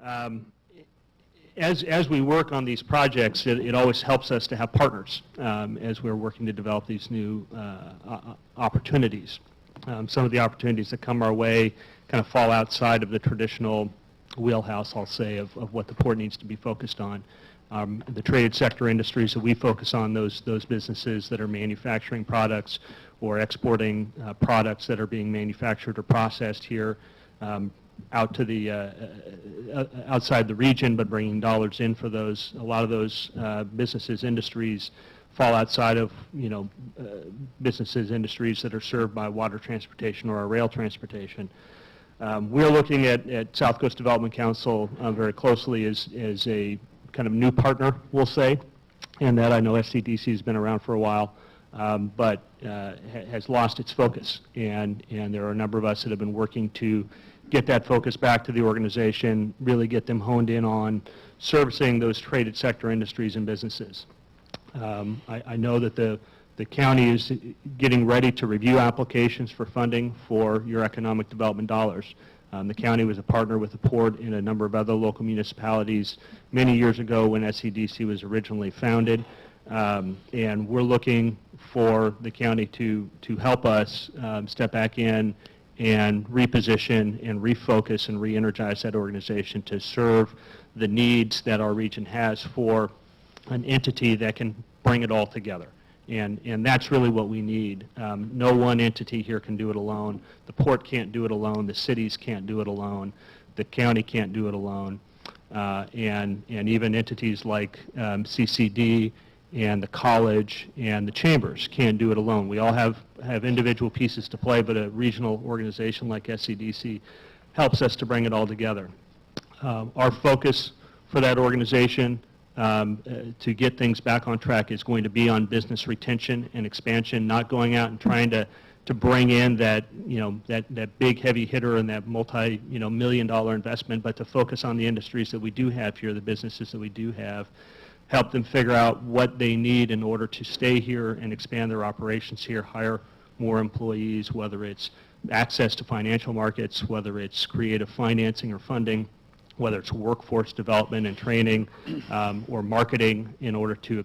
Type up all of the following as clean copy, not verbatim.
Um, as we work on these projects, it always helps us to have partners as we're working to develop these new opportunities. Some of the opportunities that come our way kind of fall outside of the traditional wheelhouse, I'll say, of what the port needs to be focused on. The traded sector industries that we focus on, those businesses that are manufacturing products or exporting products that are being manufactured or processed here out to the outside the region, but bringing dollars in for those. A lot of those businesses, industries fall outside of businesses, industries that are served by water transportation or our rail transportation. We're looking at South Coast Development Council very closely as a kind of new partner, we'll say, and that I know SCDC has been around for a while, but has lost its focus, and there are a number of us that have been working to get that focus back to the organization, really get them honed in on servicing those traded sector industries and businesses. I know that the county is getting ready to review applications for funding for your economic development dollars. The county was a partner with the port in a number of other local municipalities many years ago when SCDC was originally founded, and we're looking for the county to help us step back in and reposition and refocus and re-energize that organization to serve the needs that our region has for an entity that can bring it all together. And that's really what we need. No one entity here can do it alone. The port can't do it alone. The cities can't do it alone. The county can't do it alone. And even entities like CCD and the college and the chambers can't do it alone. We all have individual pieces to play, but a regional organization like SCDC helps us to bring it all together. Our focus for that organization to get things back on track is going to be on business retention and expansion, not going out and trying to bring in that that big heavy hitter and that multi-million-dollar investment, but to focus on the industries that we do have here, the businesses that we do have, help them figure out what they need in order to stay here and expand their operations here, hire more employees, whether it's access to financial markets, whether it's creative financing or funding, whether it's workforce development and training or marketing in order to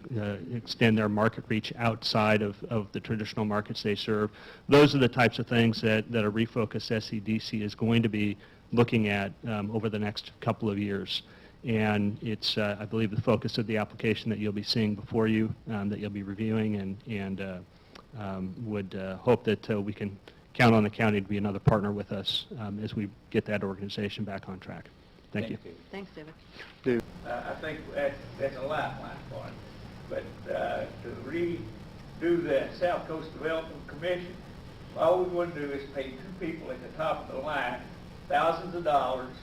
extend their market reach outside of the traditional markets they serve. Those are the types of things that a refocused SCDC is going to be looking at over the next couple of years. And it's, I believe, the focus of the application that you'll be seeing before you, that you'll be reviewing, and would hope that we can count on the county to be another partner with us as we get that organization back on track. Thank you. Thanks, David. I think that's a lifeline for it. But to redo the South Coast Development Commission, all we want to do is pay two people at the top of the line thousands of dollars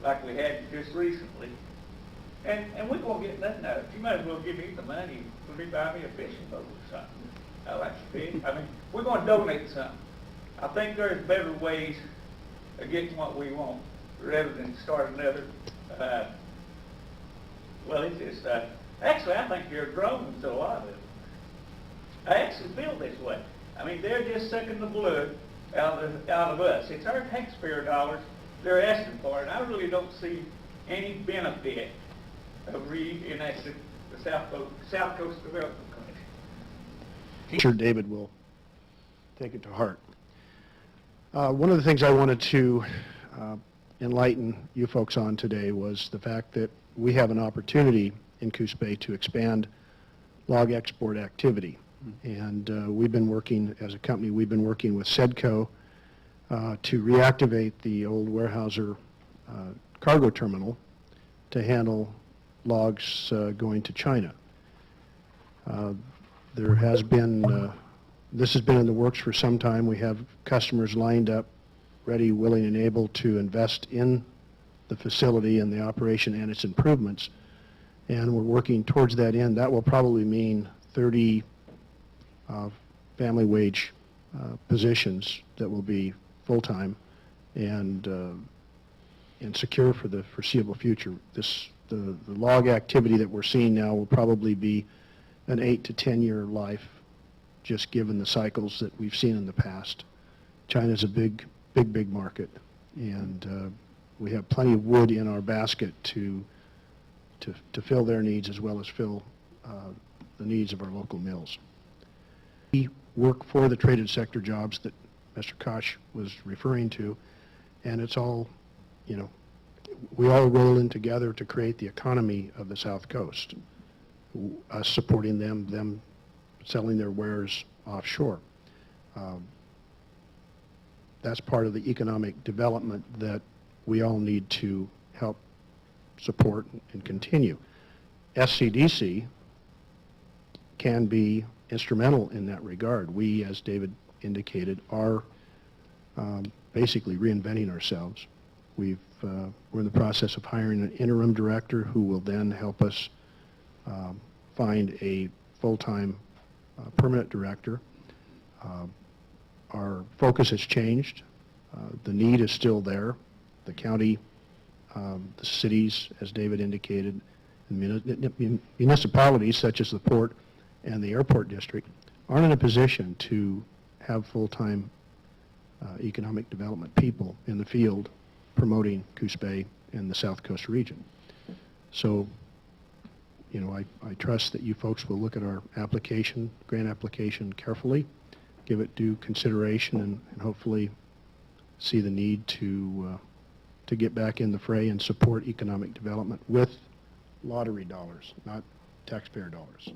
like we had just recently. And we're going to get nothing out of it. You might as well give me the money and let me buy me a fishing boat or something. I like to fish. I mean, we're going to donate something. I think there's better ways of getting what we want rather than start another, well, it's just, actually, I think they're drones, a lot of them. I actually feel this way. I mean, they're just sucking the blood out of us. It's our taxpayer dollars they're asking for, and I really don't see any benefit of reenacting the South Coast Development Commission. I'm sure David will take it to heart. One of the things I wanted to enlighten you folks on today was the fact that we have an opportunity in Coos Bay to expand log export activity. And we've been working, as a company, we've been working with SEDCO to reactivate the old Weyerhaeuser cargo terminal to handle logs going to China. There has been, this has been in the works for some time. We have customers lined up, ready, willing, and able to invest in the facility and the operation and its improvements. And we're working towards that end. That will probably mean 30 family wage positions that will be full-time and secure for the foreseeable future. The log activity that we're seeing now will probably be an 8 to 10 year life, just given the cycles that we've seen in the past. China's a big market, and we have plenty of wood in our basket to fill their needs as well as fill the needs of our local mills. We work for the traded sector jobs that Mr. Koch was referring to, and it's all, you know, we all roll in together to create the economy of the South Coast. Us supporting them, them selling their wares offshore. That's part of the economic development that we all need to help support and continue. SCDC can be instrumental in that regard. We, as David indicated, are basically reinventing ourselves. We're in the process of hiring an interim director who will then help us find a full-time permanent director. Our focus has changed. The need is still there. The county, the cities, as David indicated, and municipalities such as the port and the airport district aren't in a position to have full-time economic development people in the field promoting Coos Bay and the South Coast region. So, you know, I trust that you folks will look at our application, grant application carefully, give it due consideration, and hopefully see the need to get back in the fray and support economic development with lottery dollars, not taxpayer dollars.